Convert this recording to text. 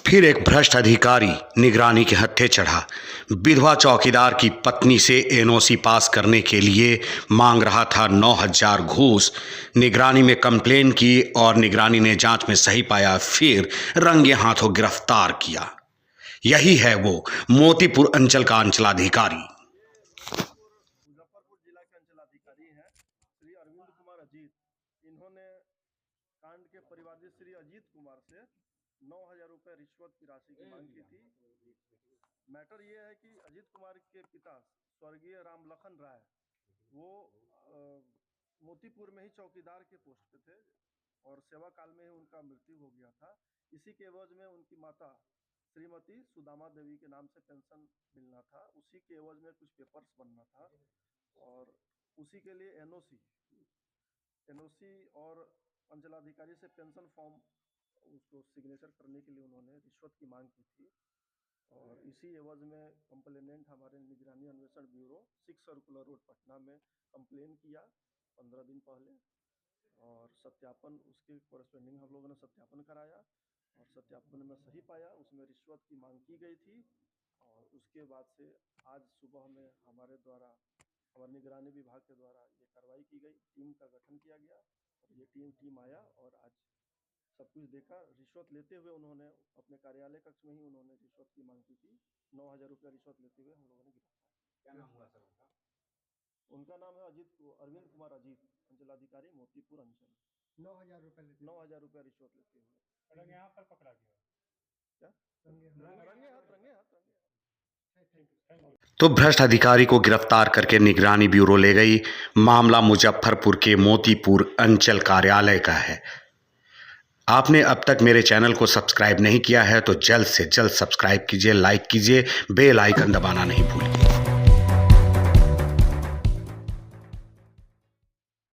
फिर एक भ्रष्ट अधिकारी निगरानी के हत्थे चढ़ा। विधवा चौकीदार की पत्नी से एनओसी पास करने के लिए मांग रहा था 9,000 घूस। निगरानी में कंप्लेन की और निगरानी ने जांच में सही पाया, फिर रंगे हाथों गिरफ्तार किया। यही है वो मोतीपुर अंचल का अंचलाधिकारी। मुजफ्फरपुर जिला के अंचलाधिकारी हैं श्री अरविंद कुमार अजीत। इन्होंने कांड के परिवादी श्री अजीत कुमार से 9,000 रुपये रिश्वत की राशि की मांग की थी। मैटर ये है कि अजीत कुमार के पिता स्वर्गीय रामलखन राय वो मोतीपुर में ही चौकीदार के पोस्ट पे थे और सेवा काल में ही उनका मृत्यु हो गया था। इसी के एवज में उनकी माता श्रीमती सुदामा देवी के नाम से पेंशन मिलना था। उसी के एवज में कुछ पेपर्स बनना था और उसी के लिए एनओसी और अंचलाधिकारी से पेंशन फॉर्म उसको सिग्नेचर करने के लिए उन्होंने रिश्वत की मांग की थी। और इसी एवज में कंप्लेनेंट हमारे निगरानी अन्वेषण ब्यूरो 6 सर्कुलर रोड पटना में कंप्लेन किया 15 दिन पहले और सत्यापन उसके कोरेस्पेंडिंग हम लोगों ने सत्यापन कराया और सत्यापन में सही पाया, उसमें रिश्वत की मांग की गई थी। और उसके बाद से आज सुबह में हमारे द्वारा हमारे निगरानी विभाग के द्वारा ये कार्रवाई की गई, टीम का गठन किया गया और ये टीम आया और आज सब कुछ देखा। रिश्वत लेते हुए उन्होंने अपने कार्यालय कक्ष में ही उन्होंने रिश्वत की मांग की थी। 9,000 रुपया रिश्वत लेते हुए हम लोगों ने गिरफ्तार। क्या नाम हुआ सर उनका? उनका नाम है अरविंद कुमार अजीत, अंचलाधिकारी मोतीपुर अंचल। 9,000 रुपए लेते 9,000 रुपया रिश्वत लेते हुए रंगे यहाँ पर पकड़ा गया। क्या रंगे हाथ। तो भ्रष्ट अधिकारी को गिरफ्तार करके निगरानी ब्यूरो ले गई। मामला मुजफ्फरपुर के मोतीपुर अंचल कार्यालय का है। आपने अब तक मेरे चैनल को सब्सक्राइब नहीं किया है तो जल्द से जल्द सब्सक्राइब कीजिए, लाइक कीजिए, बेल आइकन दबाना नहीं भूलिए।